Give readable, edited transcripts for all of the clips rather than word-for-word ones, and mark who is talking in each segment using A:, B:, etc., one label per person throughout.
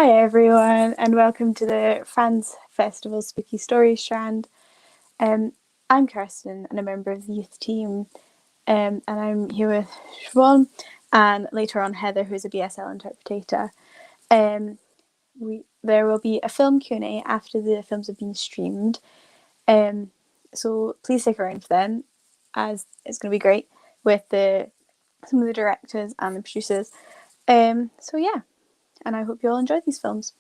A: Hi everyone, and welcome to the France Festival Spooky Story Strand. I'm Kirsten, and a member of the youth team, and I'm here with Siobhan, and later on Heather, who's a BSL interpreter. There will be a film Q&A after the films have been streamed, so please stick around for them, as it's going to be great with some of the directors and the producers. So yeah, and I hope you all enjoy these films.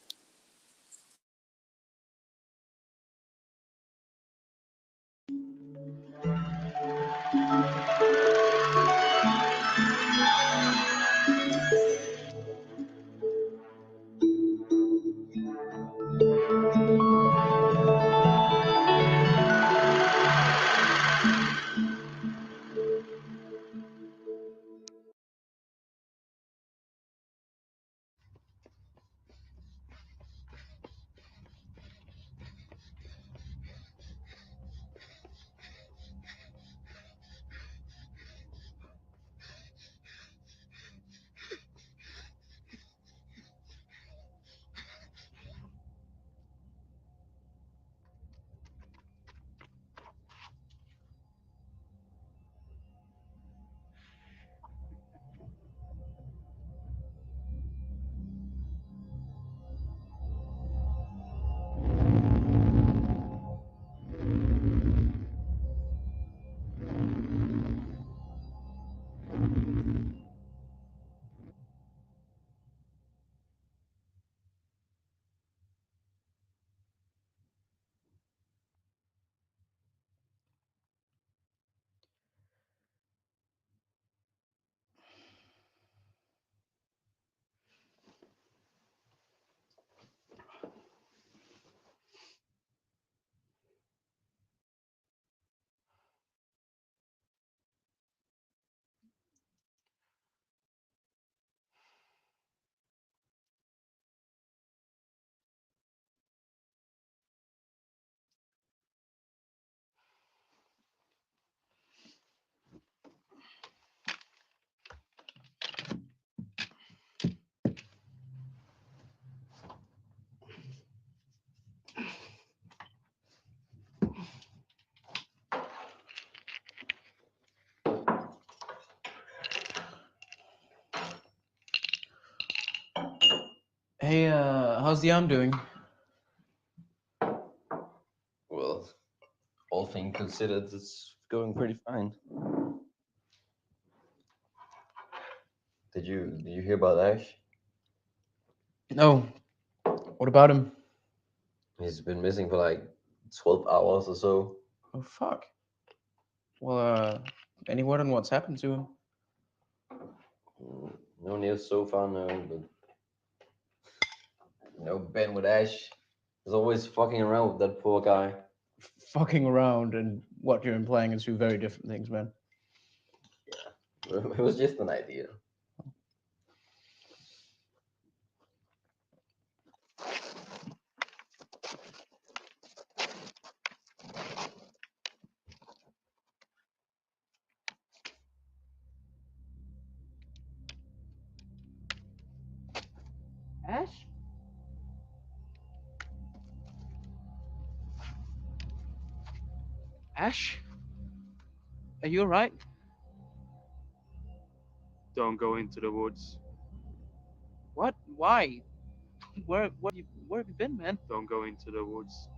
B: Hey, how's the arm doing?
C: Well, all things considered, it's going pretty fine. Did you hear about Ash?
B: No. What about him?
C: He's been missing for like 12 hours or so.
B: Oh, fuck. Well, any word on what's happened to him?
C: No news so far, no. But Ben with Ash is always fucking around with that poor guy.
B: Fucking around and what you're implying is two very different things, man.
C: Yeah, it was just an idea.
B: Ash? Ash? Are you alright?
D: Don't go into the woods.
B: What? Why? Where have you been, man?
D: Don't go into the woods.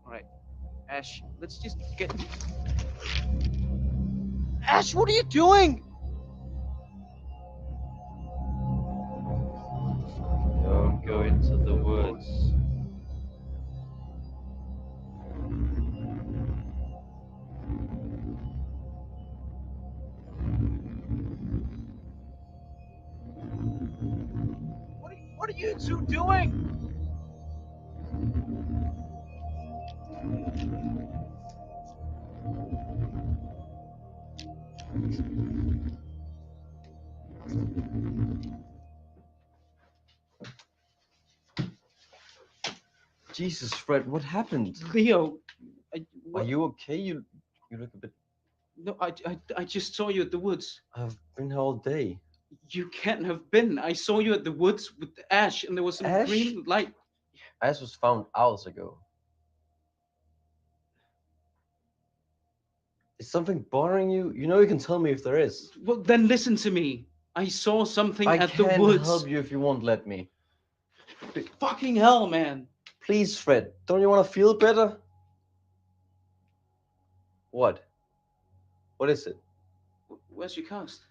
B: Alright. Ash, let's just get... Ash, what are you doing?
D: Don't go into the woods.
B: What are you two doing?
C: Jesus, Fred, what happened?
B: Leo,
C: Are you okay? You look a bit.
B: No, I just saw you at the woods.
C: I've been here all day.
B: You can't have been. I saw you at the woods with Ash, and there was some
C: Ash?
B: green light.
C: Ash was found hours ago. Is something bothering you? You know you can tell me if there is.
B: Well, then listen to me. I saw something
C: I
B: at the
C: can't
B: woods.
C: help you if you won't let me.
B: Fucking hell, man.
C: Please, Fred, don't you want to feel better? What? What is it?
B: Where's your cast?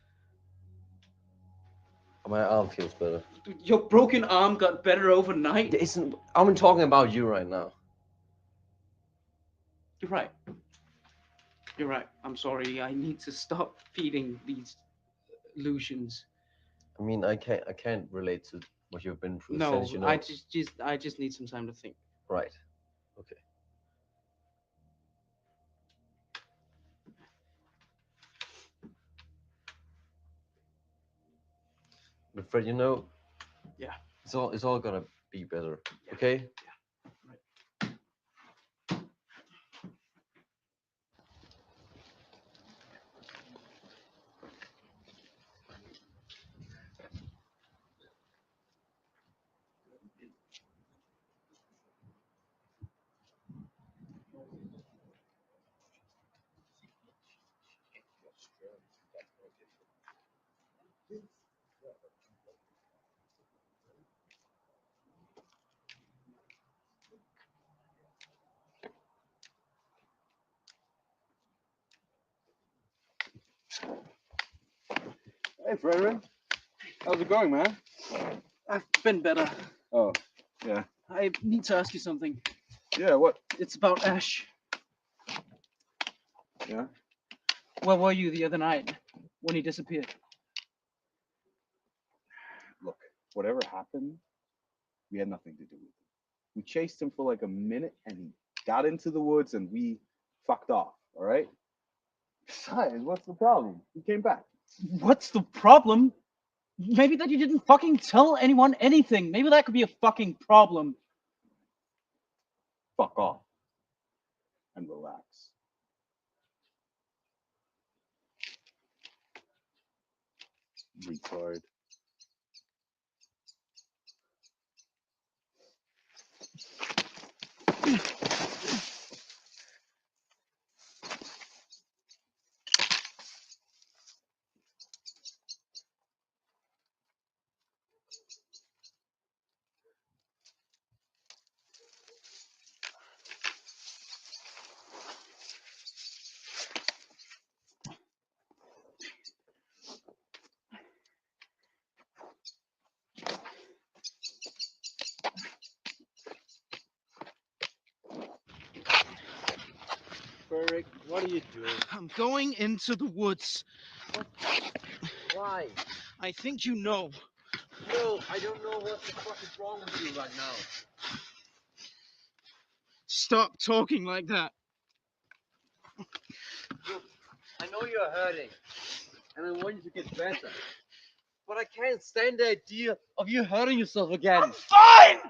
C: My arm feels better.
B: Your broken arm got better overnight?
C: It isn't. I'm talking about you right now.
B: You're right. You're right. I'm sorry. I need to stop feeding these illusions.
C: I mean, I can't relate to what you've been through.
B: No,
C: Since, you know.
B: I just need some time to think.
C: Right. Okay. But Fred, you know.
B: Yeah.
C: It's all gonna be better. Okay.
E: Hey, Frederick. How's it going, man?
B: I've been better.
E: Oh, yeah.
B: I need to ask you something.
E: Yeah, what?
B: It's about Ash.
E: Yeah?
B: Where were you the other night when he disappeared?
E: Look, whatever happened, we had nothing to do with it. We chased him for like a minute and he got into the woods and we fucked off, all right? Besides, what's the problem? He came back.
B: What's the problem? Maybe that you didn't fucking tell anyone anything. Maybe that could be a fucking problem.
E: Fuck off. And relax. Retard.
D: Frederick, what are you doing?
B: I'm going into the woods.
C: Why?
B: I think you know.
C: No, I don't know what the fuck is wrong with you right now.
B: Stop talking like that.
C: Look, I know you're hurting, and I want you to get better. But I can't stand the idea of you hurting yourself again.
B: I'm fine!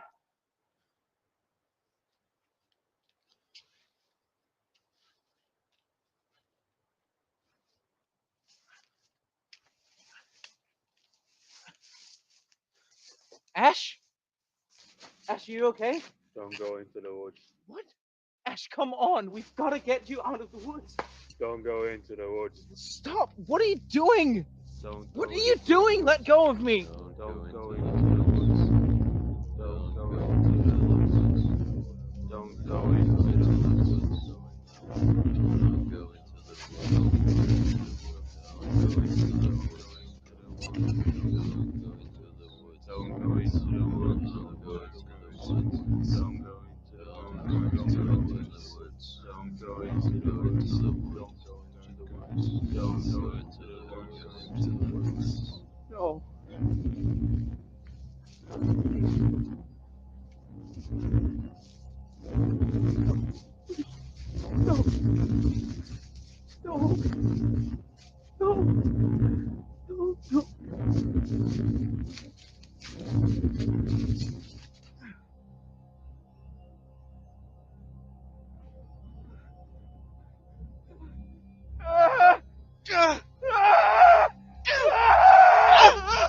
B: Ash? Ash, are you okay?
D: Don't go into the woods.
B: What? Ash, come on. We've got to get you out of the woods.
D: Don't go into the woods.
B: Stop. What are you doing?
D: Don't
B: What
D: go
B: are you
D: into the
B: doing?
D: woods.
B: Let go of me.
D: Don't go into the woods. Don't go into the woods. Don't go into the woods. Don't go into the woods. Don't go into the woods. Don't go into the woods. Don't go into the woods. Don't go into the woods. Don't go into the woods. Don't go into the woods.
B: No. No. No. No. No. No. Ah! Ah! Ah! Ah!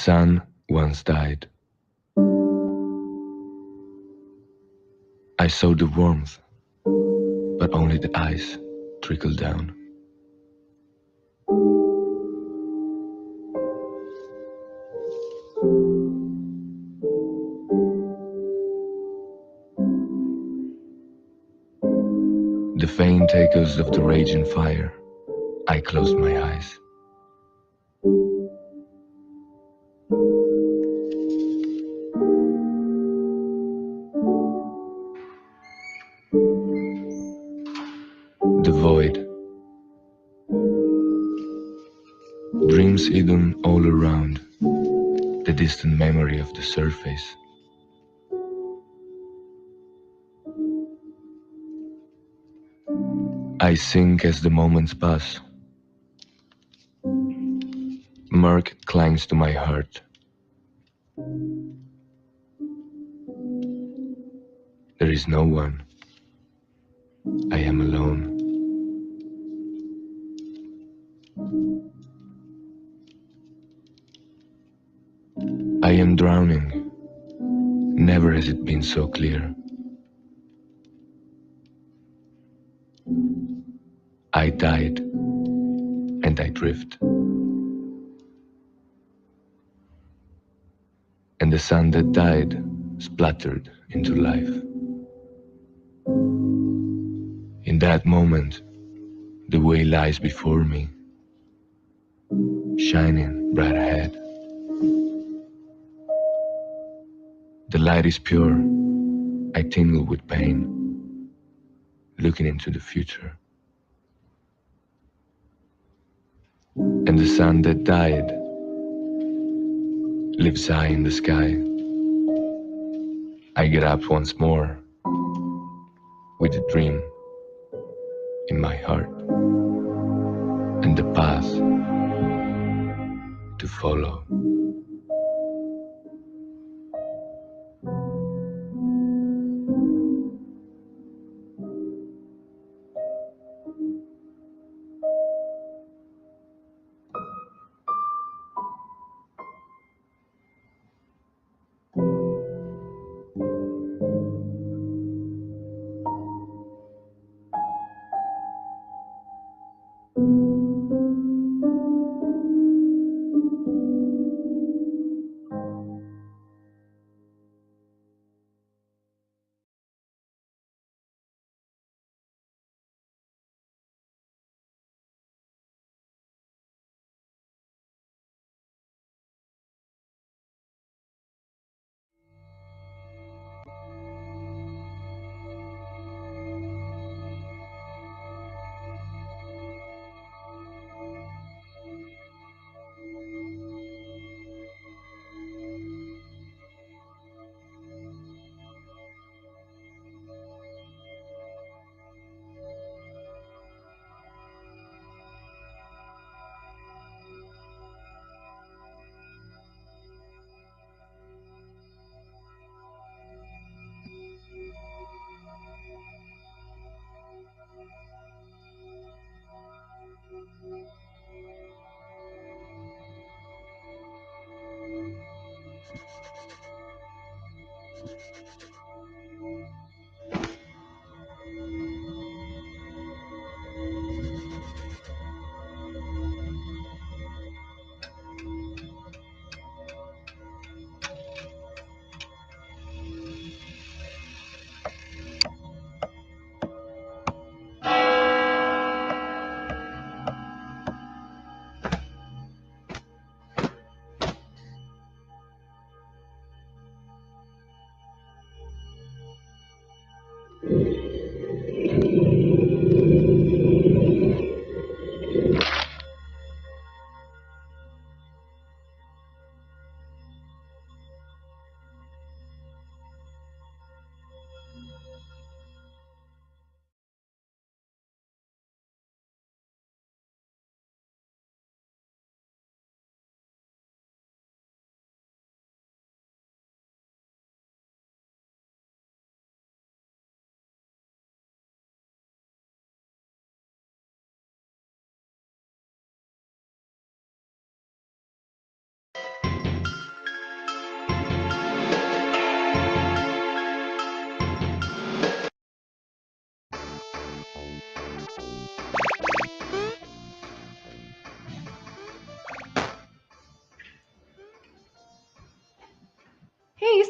F: sun once died. I saw the warmth, but only the ice trickled down. The faint echoes of the raging fire. I closed my eyes. The void. Dreams hidden all around. The distant memory of the surface. I sink as the moments pass. Murk clings to my heart. There is no one. I am alone. I am drowning. Never has it been so clear. I died, and I drift. And the sun that died splattered into life. In that moment, the way lies before me, shining bright ahead. The light is pure. I tingle with pain, looking into the future. And the sun that died lives high in the sky. I get up once more with a dream in my heart and the path to follow.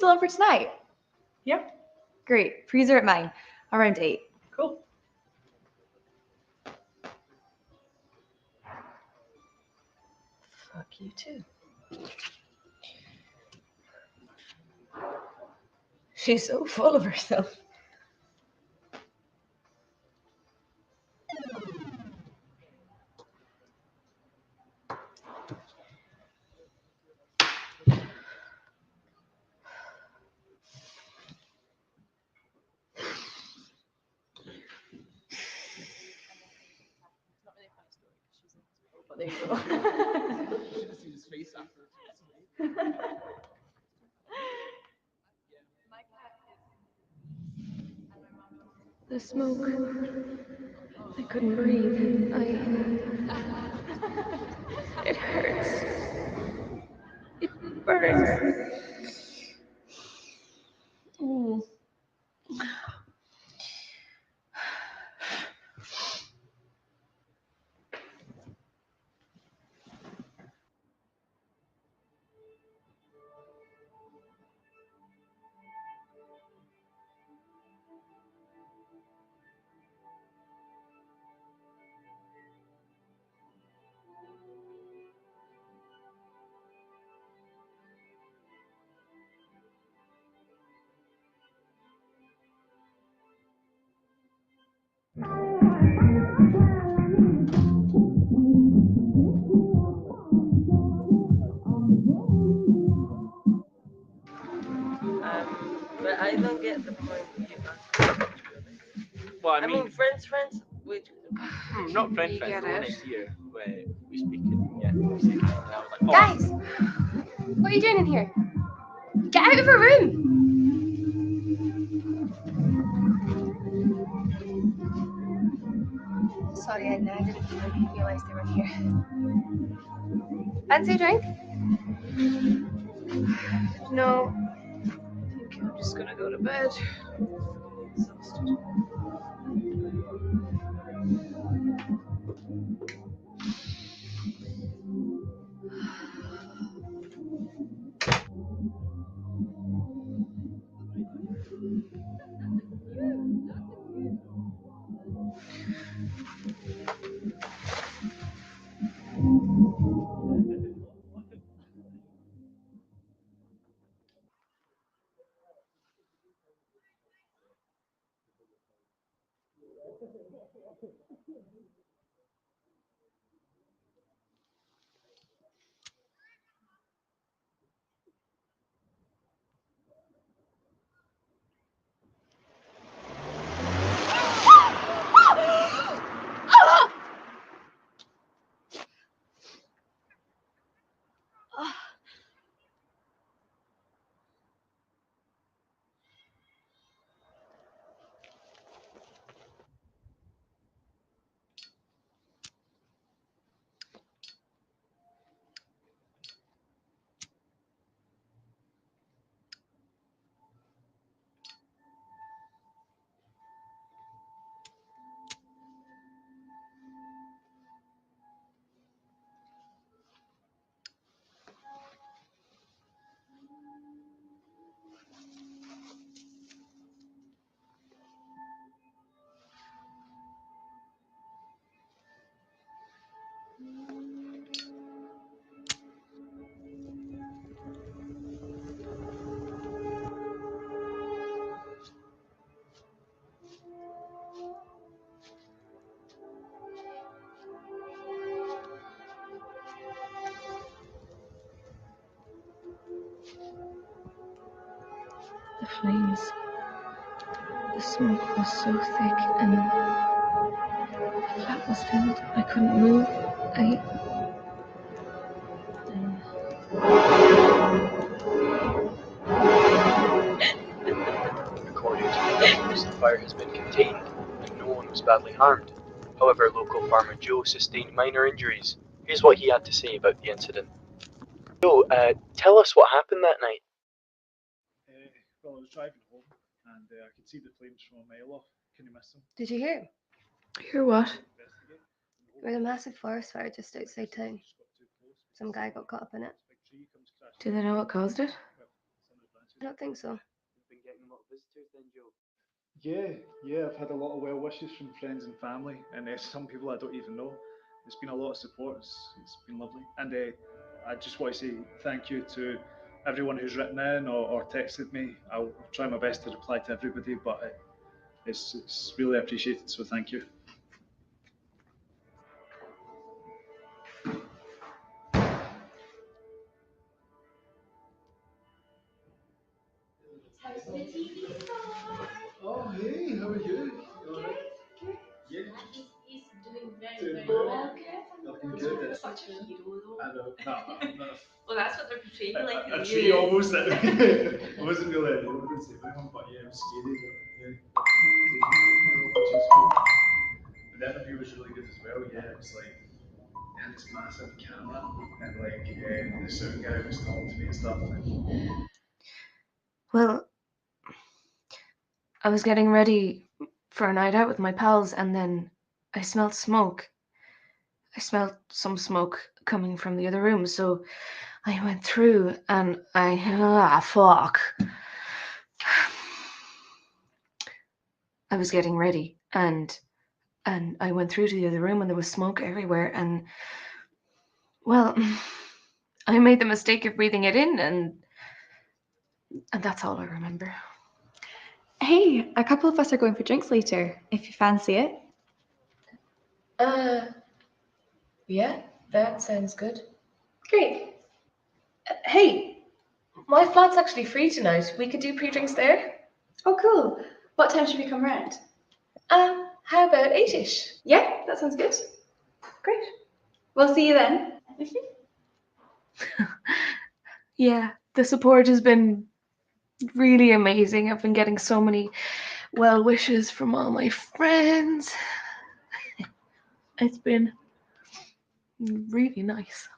G: still on for tonight?
H: Yeah.
G: Great. Freezer at mine. Around 8.
H: Cool.
G: Fuck you too. She's so full of herself. But there you go.
B: Should have seen his face after.
G: The smoke. I couldn't breathe. It hurts. It burns. Mm.
I: But I don't get the point.
J: Well,
I: I mean, friends. Which
J: not friend
G: You
J: friends.
G: get
J: The one
G: it.
J: next year where we speak and yeah, we say, and I was like, oh,
G: Guys! What are you doing in here? Get out of her room! Sorry, I didn't realise they were here. Fancy a drink? No. I think I'm just gonna go to bed. Exhausted. The flames. The smoke was so thick and the flat was filled. I couldn't move.
J: according to the doctors, the fire has been contained and no one was badly harmed. However, local farmer Joe sustained minor injuries. Here's what he had to say about the incident. Joe, tell us what happened that night.
B: Well, I was driving home and I could see the flames from a mile off. Can you miss them?
G: Did you hear? Hear what?
B: Investigate.
G: There was a massive forest fire just outside town. Some guy got caught up in it.
B: Big tree comes crashing.
G: Do they know what caused it?
B: Well, some of the branches
G: I don't think so.
J: You've been getting a lot of visitors then, Joe?
H: Yeah, I've had a lot of well wishes from friends and family, and some people I don't even know. There's been a lot of support. It's been lovely, and I just want to say thank you to everyone who's written in or texted me. I'll try my best to reply to everybody, but it's really appreciated. So thank you.
K: Oh, hey, how are you? You all right? Yeah. He's doing very well. Looking good. He's such a hero, though. I know. No, I'm not.
L: Well, that's what they're portraying you like.
H: A tree almost. I wasn't really a hero, but yeah, it was scary. But yeah, which is good. The interview was really good as well. Yeah, it was like they had this massive camera and like the sound guy was talking to me and stuff.
G: Well, I was getting ready for a night out with my pals, and then I smelled smoke. I smelled some smoke coming from the other room, so I went through and fuck. I was getting ready and I went through to the other room and there was smoke everywhere, and well, I made the mistake of breathing it in, and that's all I remember.
A: Hey, a couple of us are going for drinks later, if you fancy it.
G: Yeah, that sounds good.
A: Great.
G: Hey, my flat's actually free tonight. We could do pre-drinks there.
A: Oh, cool. What time should we come round?
G: How about 8ish?
A: Yeah, that sounds good. Great. We'll see you then.
G: Yeah, the support has been really amazing. I've been getting so many well wishes from all my friends. It's been really nice.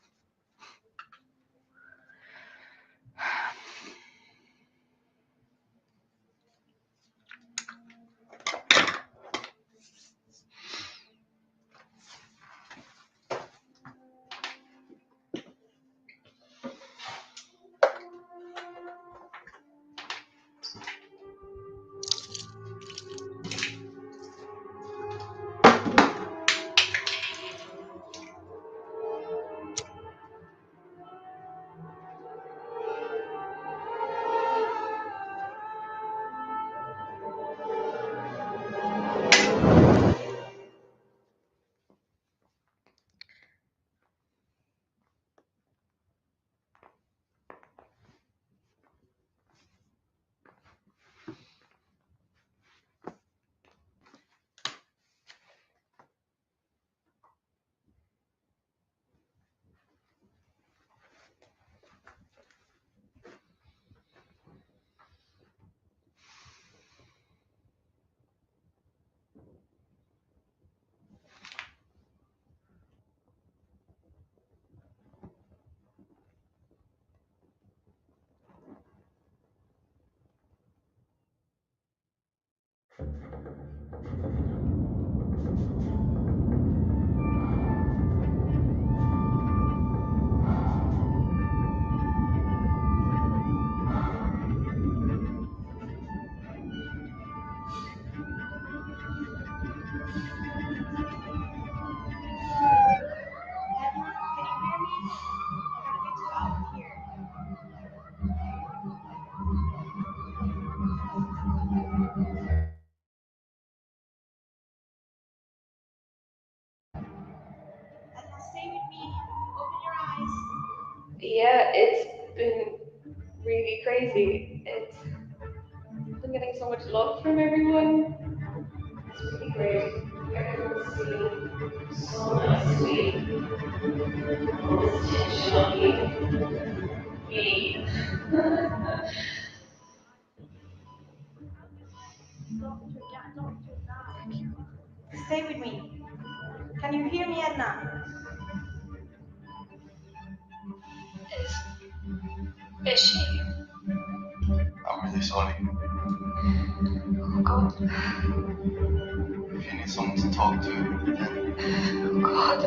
K: Stay with me. Open your eyes.
G: Yeah, it's been really crazy. I've been getting so much love from everyone. It's really great. Everyone's being so nice to me. All this attention on me.
K: Stay with me. Can you hear me, Edna?
G: Is she?
F: I'm really sorry.
G: Oh God.
F: If you need someone to talk to, then
G: Oh God.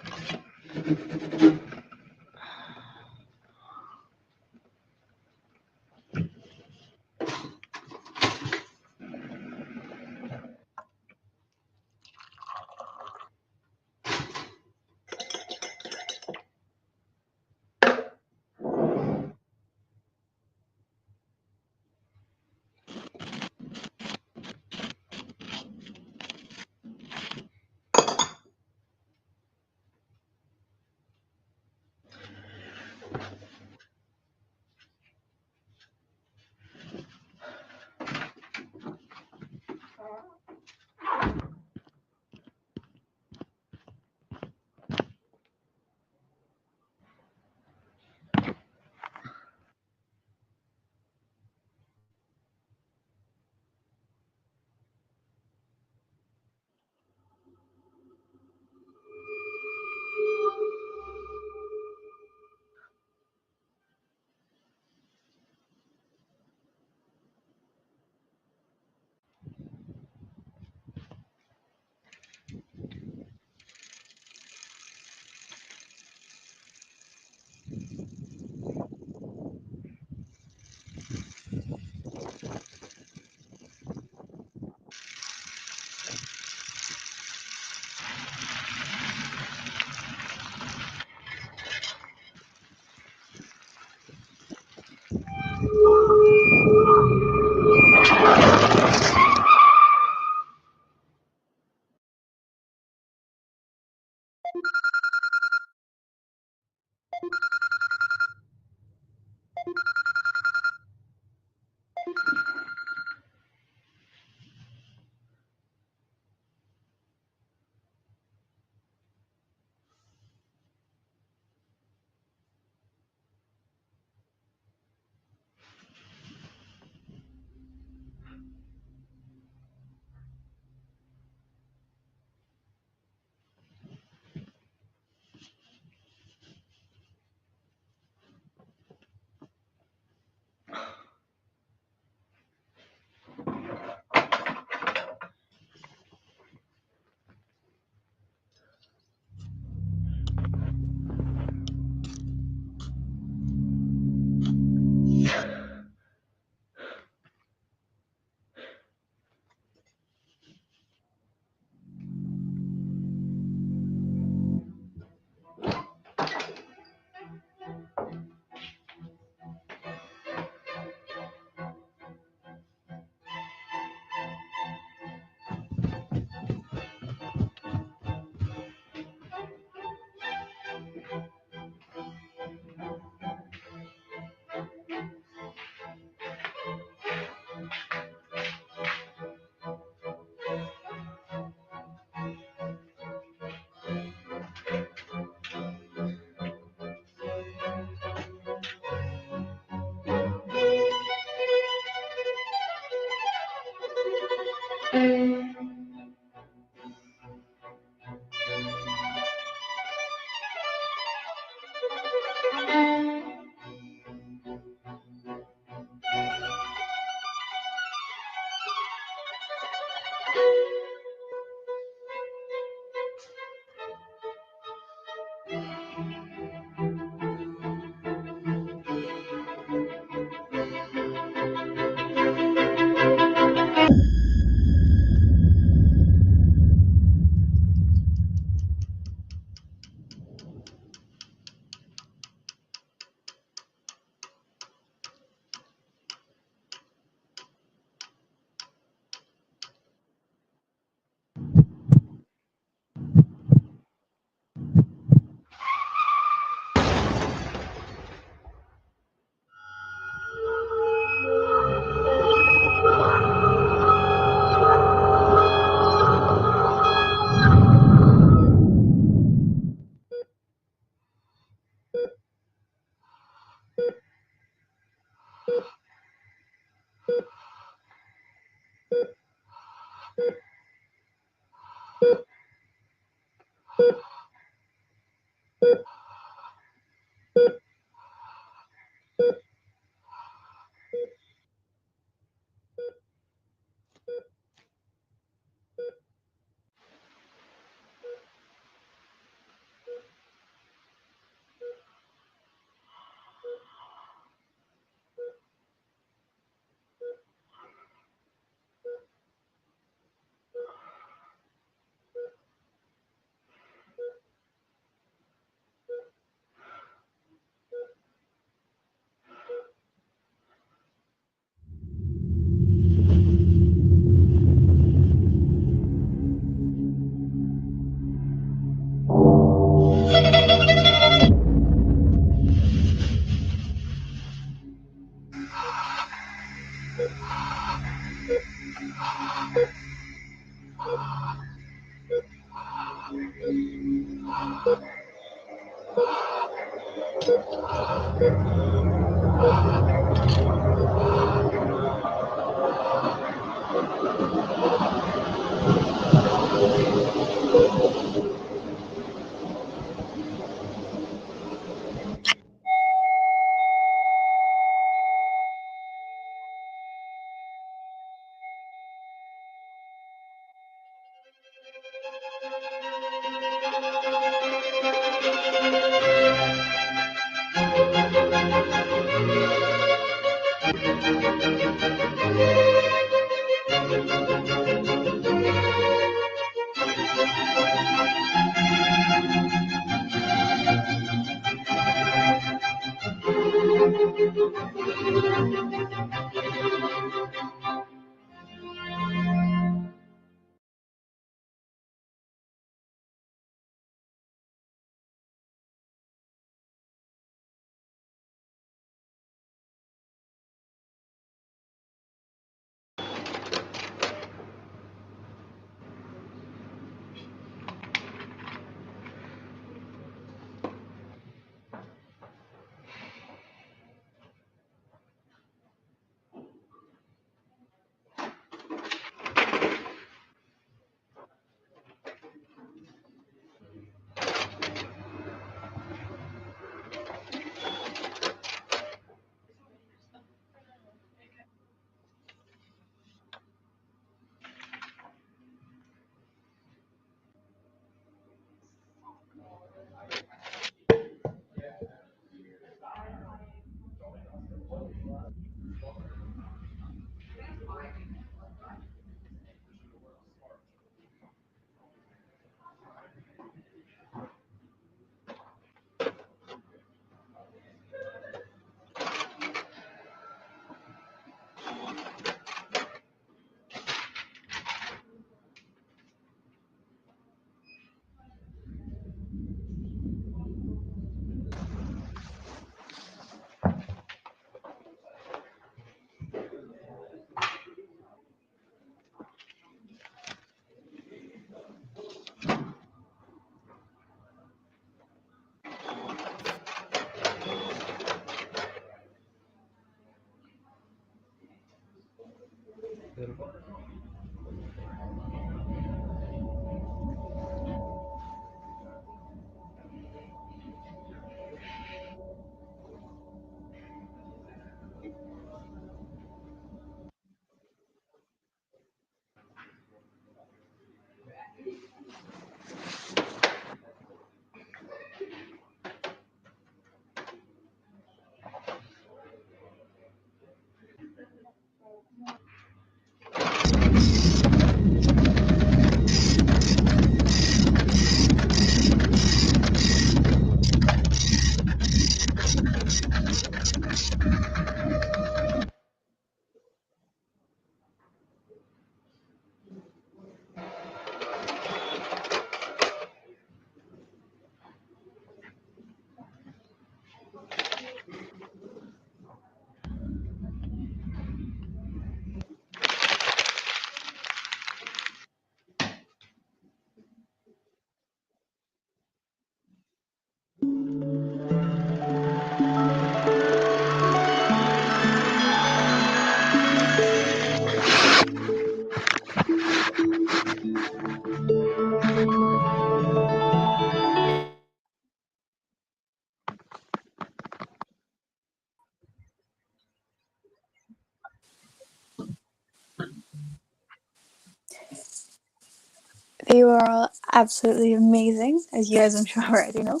A: They were all absolutely amazing, as you guys I'm sure already know.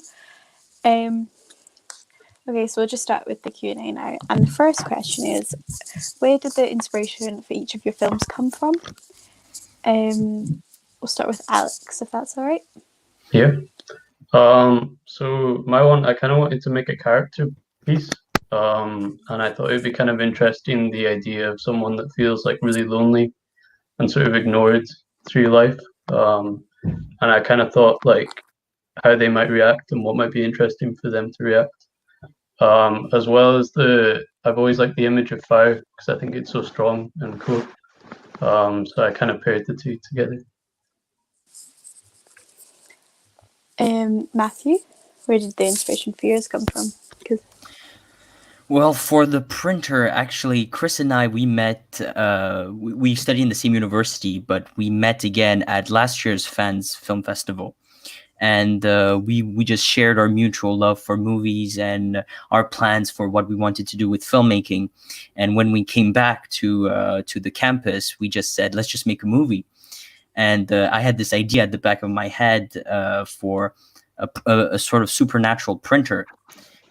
A: Okay, so we'll just start with the Q&A now. And the first question is, where did the inspiration for each of your films come from? We'll start with Alex, if that's all right.
M: Yeah. So my one, I kind of wanted to make a character piece. And I thought it'd be kind of interesting, the idea of someone that feels like really lonely and sort of ignored through life. And I kind of thought like how they might react and what might be interesting for them to react. As well as I've always liked the image of fire because I think it's so strong and cool. So I kind of paired the two together.
A: Matthew, where did the inspiration for yours come from?
N: Well, for the printer, actually, Chris and I, we met, we studied in the same university, but we met again at last year's Fans Film Festival. And we just shared our mutual love for movies and our plans for what we wanted to do with filmmaking. And when we came back to the campus, we just said, let's just make a movie. And I had this idea at the back of my head for a sort of supernatural printer.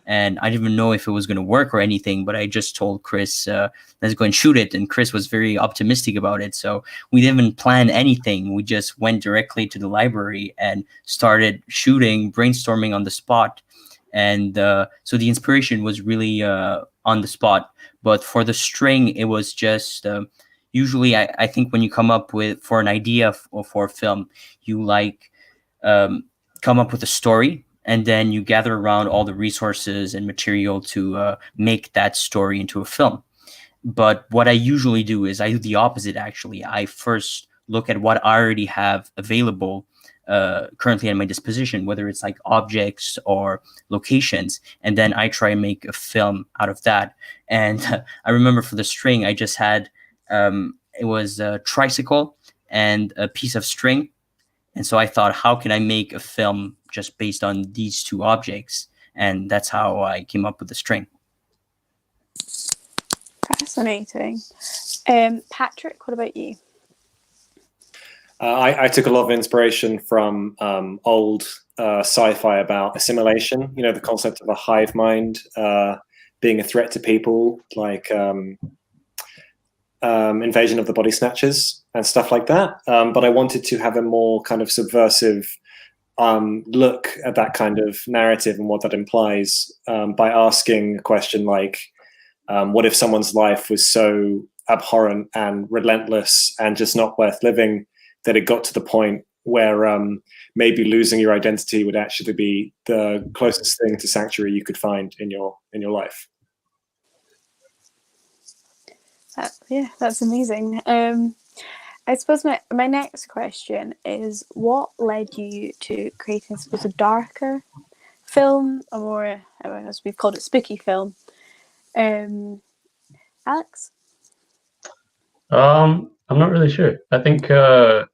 N: And I didn't even know if it was going to work or anything, but I just told Chris, let's go and shoot it. And Chris was very optimistic about it. So we didn't even plan anything. We just went directly to the library and started shooting, brainstorming on the spot. And so the inspiration was really on the spot. But for the string, it was just usually I think when you come up with for an idea for a film, you come up with a story. And then you gather around all the resources and material to make that story into a film. But what I usually do is I do the opposite, actually. I first look at what I already have available currently at my disposition, whether it's like objects or locations. And then I try and make a film out of that. And I remember for the string, I just had, it was a tricycle and a piece of string. And so I thought, how can I make a film just based on these two objects? And that's how I came up with the string.
A: Fascinating. Patrick, what about you?
O: I took a lot of inspiration from old sci-fi about assimilation, you know, the concept of a hive mind being a threat to people, like Invasion of the Body Snatchers and stuff like that. But I wanted to have a more kind of subversive look at that kind of narrative and what that implies by asking a question like, what if someone's life was so abhorrent and relentless and just not worth living that it got to the point where maybe losing your identity would actually be the closest thing to sanctuary you could find in your life.
A: Yeah, that's amazing. I suppose my next question is, what led you to creating, I suppose, a darker film, or as we've called it, spooky film? Alex?
M: I'm not really sure. I think I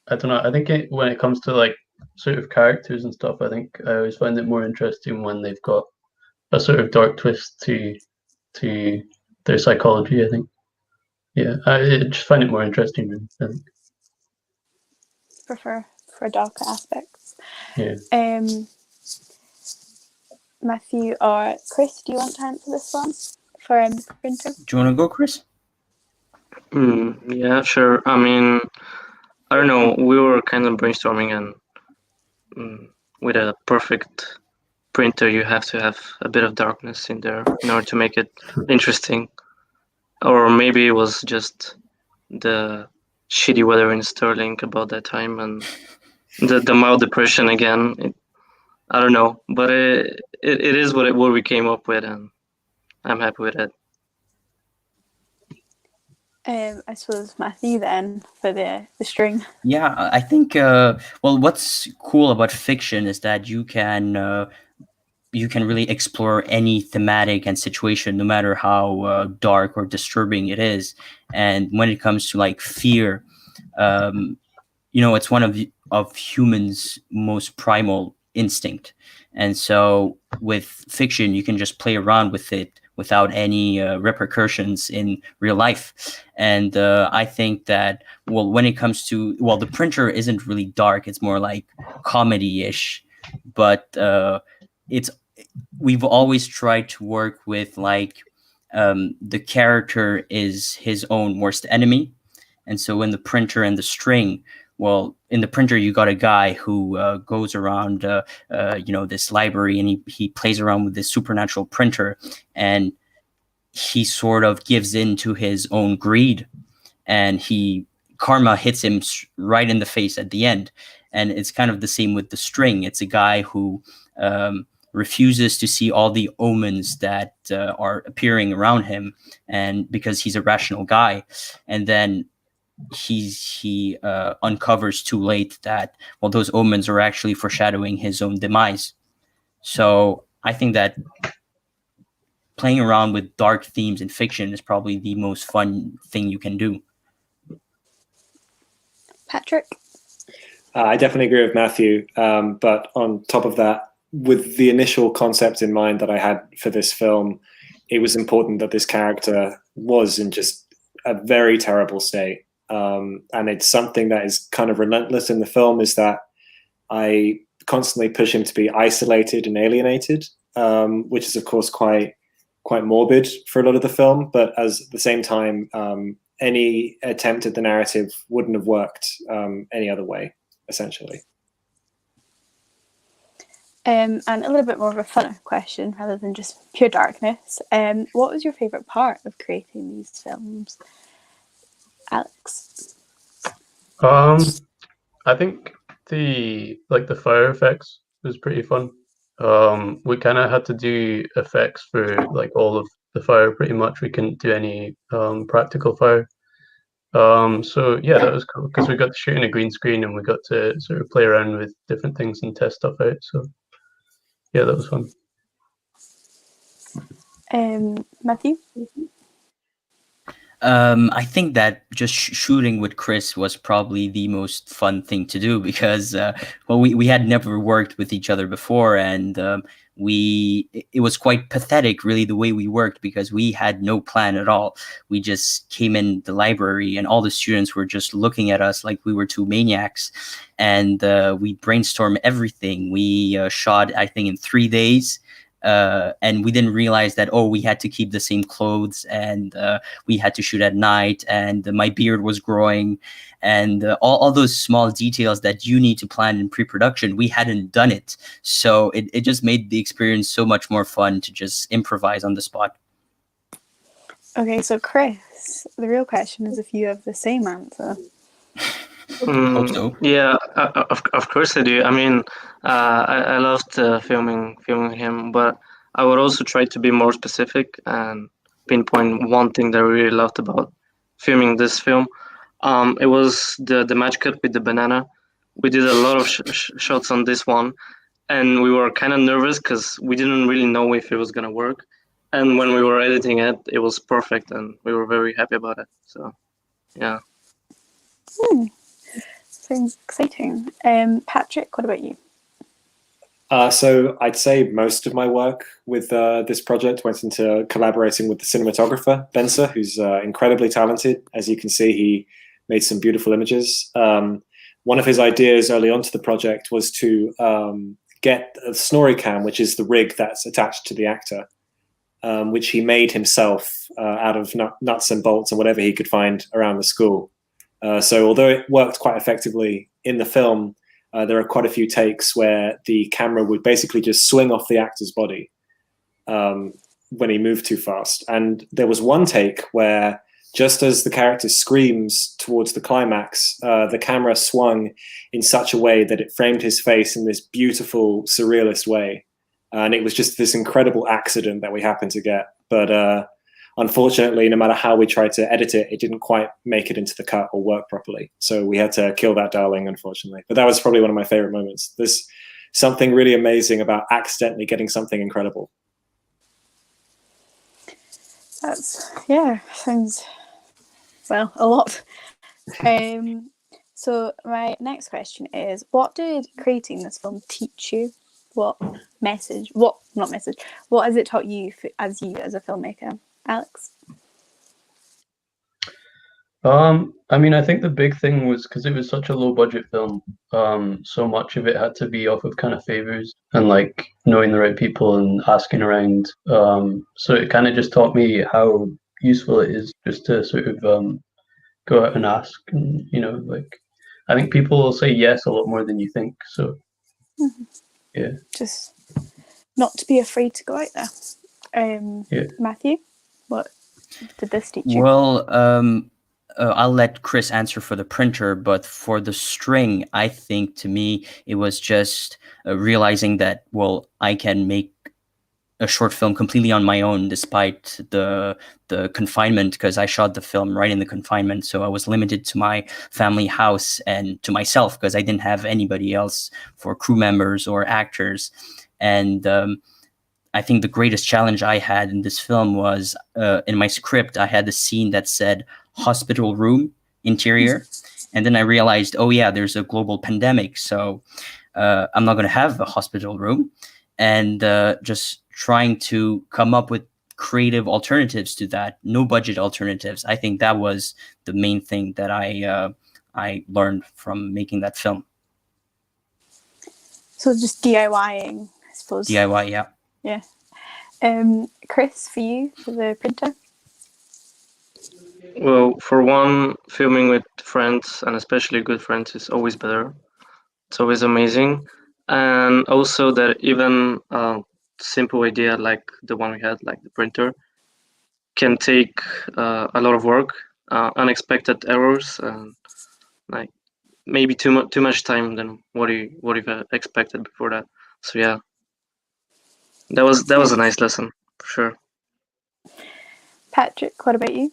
M: don't know. I think when it comes to like sort of characters and stuff, I think I always find it more interesting when they've got a sort of dark twist to their psychology. I think, yeah, I just find it more interesting. I think.
A: For darker aspects.
M: Yeah.
A: Matthew or Chris, do you want to answer this one for printer?
N: Do you want to go, Chris?
J: Yeah, sure. I mean, I don't know. We were kind of brainstorming, and with a perfect printer, you have to have a bit of darkness in there in order to make it interesting. Or maybe it was just the shitty weather in Sterling about that time and the mild depression again. I don't know, but it is what we came up with, and I'm happy with it.
A: I suppose Matthew then for the string.
N: Yeah, I think. Well, what's cool about fiction is that you can really explore any thematic and situation, no matter how dark or disturbing it is. And when it comes to like fear, it's one of humans' most primal instinct. And so with fiction, you can just play around with it without any repercussions in real life. And I think that, well, when it comes to, well, the printer isn't really dark. It's more like comedy-ish, but we've always tried to work with like the character is his own worst enemy. And so in the printer and the string, well, in the printer, you got a guy who goes around, this library, and he plays around with this supernatural printer, and he sort of gives in to his own greed, and karma hits him right in the face at the end. And it's kind of the same with the string. It's a guy who refuses to see all the omens that are appearing around him, and because he's a rational guy, and then he uncovers too late that, well, those omens are actually foreshadowing his own demise. So I think that playing around with dark themes in fiction is probably the most fun thing you can do.
A: Patrick?
O: I definitely agree with Matthew, but on top of that, with the initial concept in mind that I had for this film, it was important that this character was in just a very terrible state. And it's something that is kind of relentless in the film, is that I constantly push him to be isolated and alienated, which is of course quite morbid for a lot of the film, but at the same time, any attempt at the narrative wouldn't have worked any other way, essentially.
A: And a little bit more of a funner question rather than just pure darkness. What was your favourite part of creating these films, Alex?
M: I think the fire effects was pretty fun. We kind of had to do effects for like all of the fire pretty much. We couldn't do any practical fire. So yeah, that was cool because we got to shoot in a green screen and we got to sort of play around with different things and test stuff out. So yeah, that was fun.
A: Matthew?
N: I think that just shooting with Chris was probably the most fun thing to do because, well, we had never worked with each other before, and it was quite pathetic, really, the way we worked because we had no plan at all. We just came in the library, and all the students were just looking at us like we were two maniacs, and we brainstormed everything. We shot, I think, in 3 days. And we didn't realize that, we had to keep the same clothes, and we had to shoot at night, and my beard was growing, and all those small details that you need to plan in pre-production, we hadn't done it. So it just made the experience so much more fun to just improvise on the spot.
A: Okay, so Chris, the real question is if you have the same answer.
N: Hope so.
P: Yeah, of course I do. I mean, I loved filming him, but I would also try to be more specific and pinpoint one thing that I really loved about filming this film. It was the match cut with the banana. We did a lot of shots on this one, and we were kind of nervous because we didn't really know if it was gonna work. And when we were editing it, it was perfect, and we were very happy about it. So, yeah.
A: Sounds exciting. Patrick, what about you?
O: So I'd say most of my work with this project went into collaborating with the cinematographer, Benza, who's incredibly talented. As you can see, he made some beautiful images. One of his ideas early on to the project was to get a snorri cam, which is the rig that's attached to the actor, which he made himself out of nuts and bolts and whatever he could find around the school. So although it worked quite effectively in the film, there are quite a few takes where the camera would basically just swing off the actor's body when he moved too fast. And there was one take where just as the character screams towards the climax, the camera swung in such a way that it framed his face in this beautiful, surrealist way. And it was just this incredible accident that we happened to get. But unfortunately, no matter how we tried to edit it, it didn't quite make it into the cut or work properly. So we had to kill that darling, unfortunately. But that was probably one of my favorite moments. There's something really amazing about accidentally getting something incredible.
A: Sounds, well, a lot. So my next question is, what did creating this film teach you? What has it taught you as a filmmaker? Alex?
M: I mean, I think the big thing was because it was such a low budget film, so much of it had to be off of kind of favors and like knowing the right people and asking around. So it kind of just taught me how useful it is just to sort of go out and ask, and like I think people will say yes a lot more than you think. So yeah,
A: just not to be afraid to go out there. Matthew, what did this teach you?
N: Well, I'll let Chris answer for the printer, but for the string, I think to me it was just realizing that, well, I can make a short film completely on my own despite the confinement, because I shot the film right in the confinement, so I was limited to my family house and to myself because I didn't have anybody else for crew members or actors. And I think the greatest challenge I had in this film was in my script, I had a scene that said hospital room interior. And then I realized, oh yeah, there's a global pandemic. So I'm not going to have a hospital room. And just trying to come up with creative alternatives to that, no budget alternatives. I think that was the main thing that I learned from making that film.
A: So just DIYing, I suppose.
N: DIY, yeah.
A: Yeah. Chris, for you, for the printer?
P: Well, for one, filming with friends and especially good friends is always better. It's always amazing. And also that even a simple idea like the one we had, like the printer, can take a lot of work, unexpected errors, and like maybe too much time than what you expected before that. So yeah, that was a nice lesson for sure.
A: Patrick, what about you?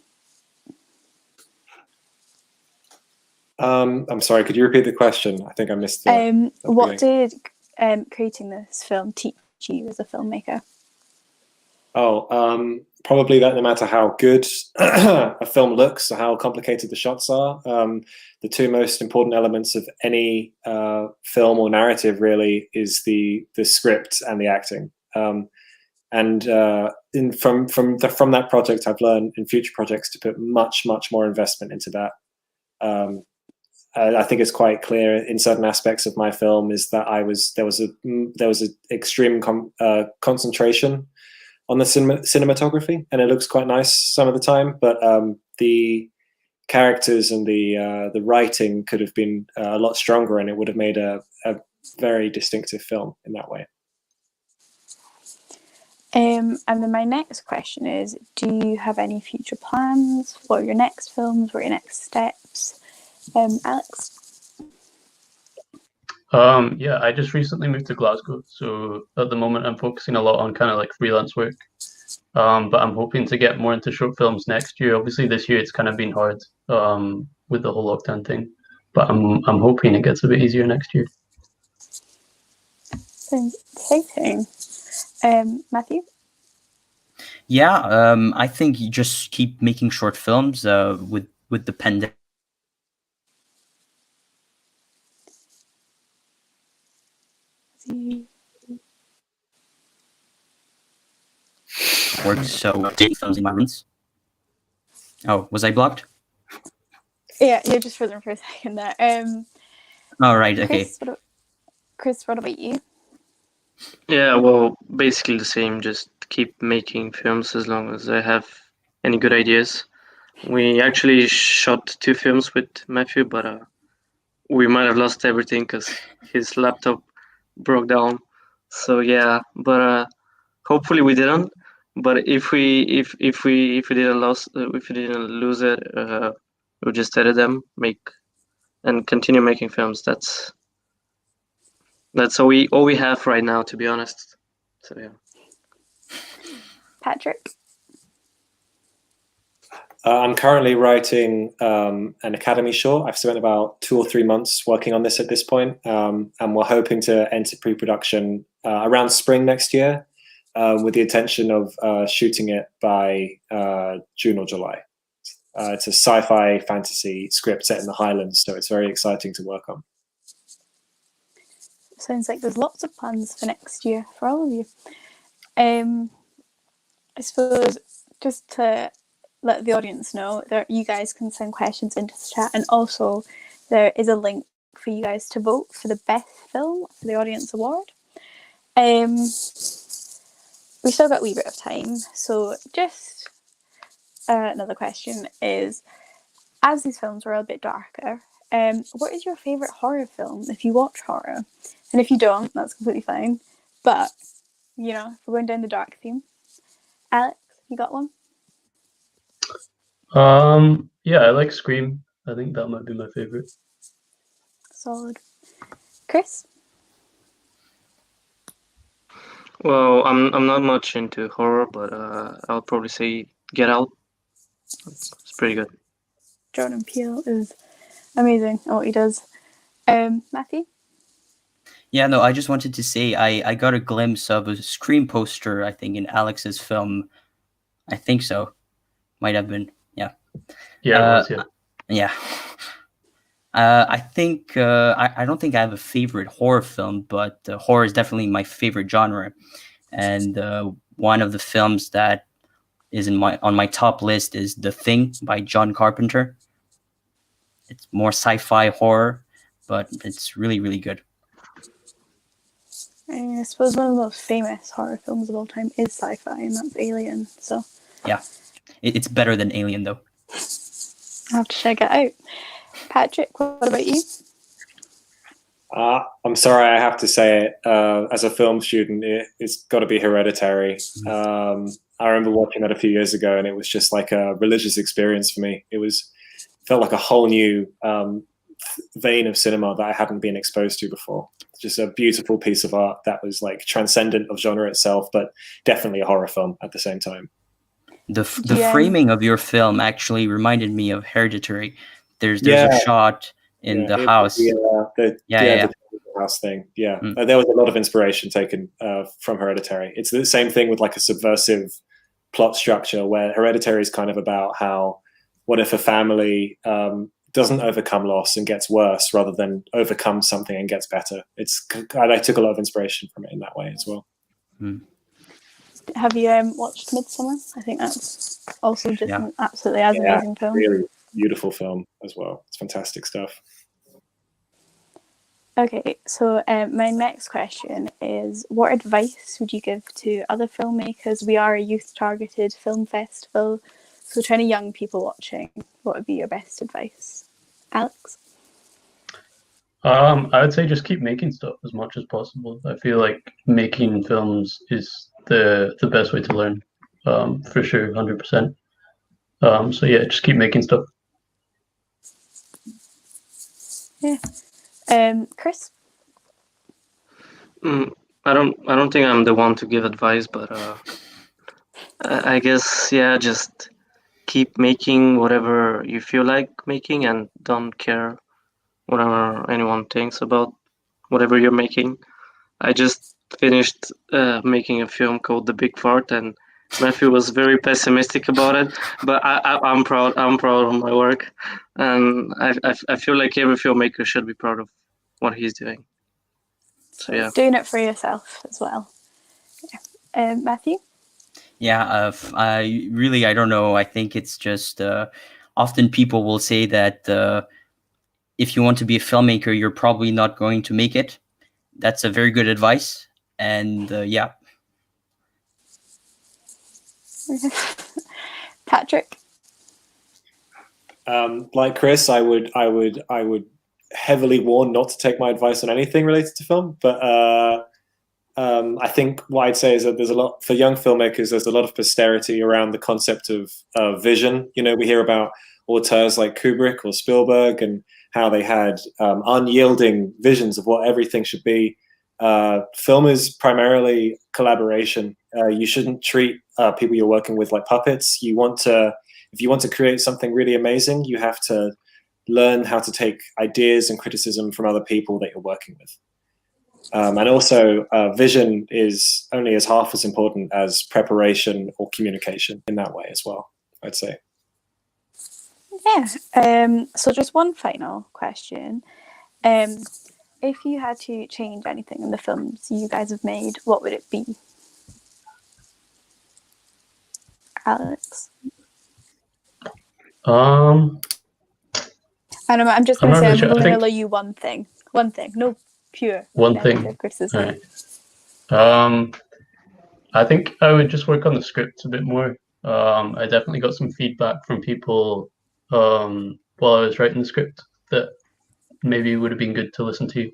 O: I'm sorry, could you repeat the question? I think I missed the
A: what did creating this film teach you as a filmmaker?
O: Probably that no matter how good a film looks or how complicated the shots are, the two most important elements of any film or narrative really is the script and the acting. From that project, I've learned in future projects to put much more investment into that. I think it's quite clear in certain aspects of my film is that there was an extreme concentration on the cinematography, and it looks quite nice some of the time. But the characters and the writing could have been a lot stronger, and it would have made a very distinctive film in that way.
A: And then my next question is: do you have any future plans for your next films? What are your next steps? Alex?
M: Yeah, I just recently moved to Glasgow, so at the moment I'm focusing a lot on kind of like freelance work. But I'm hoping to get more into short films next year. Obviously, this year it's kind of been hard with the whole lockdown thing, but I'm hoping it gets a bit easier next year.
A: Sounds exciting. Matthew?
N: Yeah, I think you just keep making short films with the pandemic. Works so films in my rooms. Oh, was I blocked?
A: Yeah, you're just frozen for a second there.
N: All right, okay.
A: Chris, what about you?
P: Yeah, well, basically the same. Just keep making films as long as I have any good ideas. We actually shot 2 films with Matthew, but we might have lost everything because his laptop broke down. So yeah, but hopefully we didn't. But if we didn't lose it, we'll just edit them, and continue making films. That's all we have right now, to be honest. So yeah.
A: Patrick?
O: I'm currently writing an Academy short. I've spent about 2 or 3 months working on this at this point, and we're hoping to enter pre-production around spring next year, with the intention of shooting it by June or July. It's a sci-fi fantasy script set in the Highlands, so it's very exciting to work on.
A: Sounds like there's lots of plans for next year for all of you. I suppose just to let the audience know that you guys can send questions into the chat, and also there is a link for you guys to vote for the best film for the audience award. We still got a wee bit of time, so just another question is, as these films were a bit darker, what is your favourite horror film if you watch horror? And if you don't, that's completely fine. But, if we're going down the dark theme. Alex, you got one?
M: Yeah, I like Scream. I think that might be my favorite.
A: Solid. Chris?
P: Well, I'm not much into horror, but I'll probably say Get Out. It's pretty good.
A: Jordan Peele is amazing at what he does. Matthew?
N: Yeah, no, I just wanted to say I got a glimpse of a Scream poster, I think, in Alex's film. I think so. Might have been. Yeah.
M: Yeah, it was, yeah.
N: Yeah. I think I don't think I have a favorite horror film, but horror is definitely my favorite genre. And one of the films that is on my top list is The Thing by John Carpenter. It's more sci-fi horror, but it's really, really good.
A: I suppose one of the most famous horror films of all time is sci-fi, and that's Alien. So
N: yeah, it's better than Alien, though.
A: I'll have to check it out. Patrick, what about you?
O: I'm sorry, I have to say it. As a film student, it's got to be Hereditary. I remember watching that a few years ago, and it was just like a religious experience for me. It felt like a whole new vein of cinema that I hadn't been exposed to before. Just a beautiful piece of art that was like transcendent of genre itself, but definitely a horror film at the same time.
N: The framing of your film actually reminded me of Hereditary. There's a shot in the house.
O: The house thing. Yeah, there was a lot of inspiration taken from Hereditary. It's the same thing with like a subversive plot structure, where Hereditary is kind of about how, what if a family doesn't overcome loss and gets worse, rather than overcome something and gets better. I took a lot of inspiration from it in that way as well.
A: Have you watched Midsummer? I think that's also just an absolutely amazing film.
O: Really beautiful film as well. It's fantastic stuff.
A: Okay, so my next question is, what advice would you give to other filmmakers? We are a youth-targeted film festival, so to any young people watching, what would be your best advice? Alex?
M: I would say just keep making stuff as much as possible. I feel like making films is the best way to learn, for sure, 100%. So yeah, just keep making stuff.
A: Yeah. Chris?
P: I don't think I'm the one to give advice, but I guess just keep making whatever you feel like making, and don't care whatever anyone thinks about whatever you're making. I just finished making a film called The Big Fart, and Matthew was very pessimistic about it, but I'm proud. I'm proud of my work, and I feel like every filmmaker should be proud of what he's doing. So yeah,
A: doing it for yourself as well. Yeah. Matthew?
N: Yeah, I don't know. I think it's just often people will say that if you want to be a filmmaker, you're probably not going to make it. That's a very good advice, and yeah.
A: Patrick?
O: Like Chris, I would heavily warn not to take my advice on anything related to film, but I think what I'd say is that there's a lot for young filmmakers. There's a lot of posterity around the concept of vision. You know, we hear about auteurs like Kubrick or Spielberg and how they had unyielding visions of what everything should be. Film is primarily collaboration. You shouldn't treat people you're working with like puppets. If you want to create something really amazing, you have to learn how to take ideas and criticism from other people that you're working with. And also, vision is only as half as important as preparation or communication in that way as well, I'd say.
A: Yeah. So just one final question. If you had to change anything in the films you guys have made, what would it be? Alex?
M: I
A: don't know, I'm just going to say, I'm going to allow you one thing. One thing. No pure negative criticism.
M: Right. I think I would just work on the script a bit more. I definitely got some feedback from people while I was writing the script that maybe would have been good to listen to.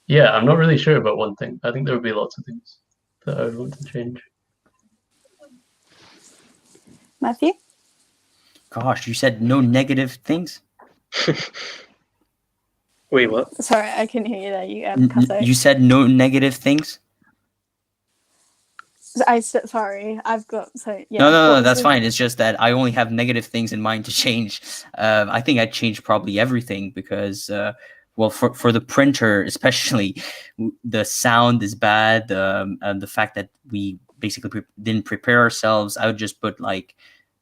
M: Yeah, I'm not really sure about one thing. I think there would be lots of things that I would want to change.
A: Matthew?
N: Gosh, you said no negative things?
P: Wait, what?
A: Sorry, I couldn't hear you there. You cut out.
N: You said no negative things?
A: Sorry, I've got
N: No, that's fine. It's just that I only have negative things in mind to change. I think I'd change probably everything because, well, for the printer especially, the sound is bad. And the fact that we basically didn't prepare ourselves, I would just put like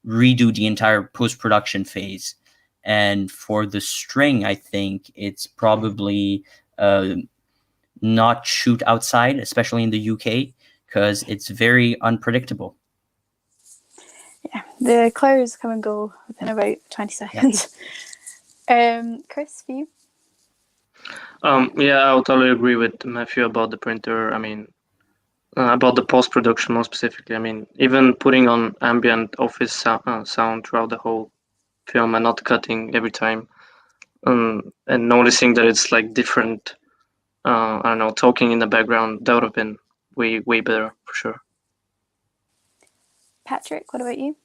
N: redo the entire post-production phase. And for the string, I think it's probably not shoot outside, especially in the UK, because it's very unpredictable.
A: Yeah, the clouds come and go within about 20 seconds. Chris, for you?
P: Yeah, I would totally agree with Matthew about the printer. I mean, about the post-production more specifically. I mean, even putting on ambient office sound throughout the whole film and not cutting every time, and noticing that it's like different. I don't know, talking in the background, that would have been way better for sure.
A: Patrick, what about you?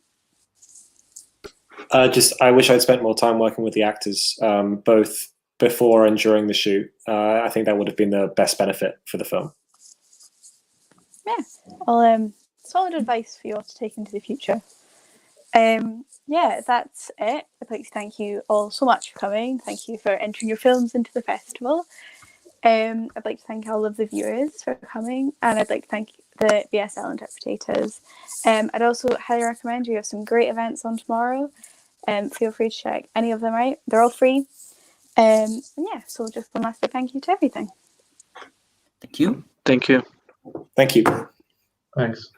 O: I wish I'd spent more time working with the actors, both before and during the shoot. I think that would have been the best benefit for the film.
A: Yeah, well, solid advice for you all to take into the future. Yeah, that's it. I'd like to thank you all so much for coming. Thank you for entering your films into the festival. I'd like to thank all of the viewers for coming, and I'd like to thank the BSL interpreters. I'd also highly recommend, we have some great events on tomorrow. Feel free to check any of them out. They're all free. And yeah, so just one last thank you to everything.
N: Thank you.
P: Thank you.
O: Thank you.
M: Thanks.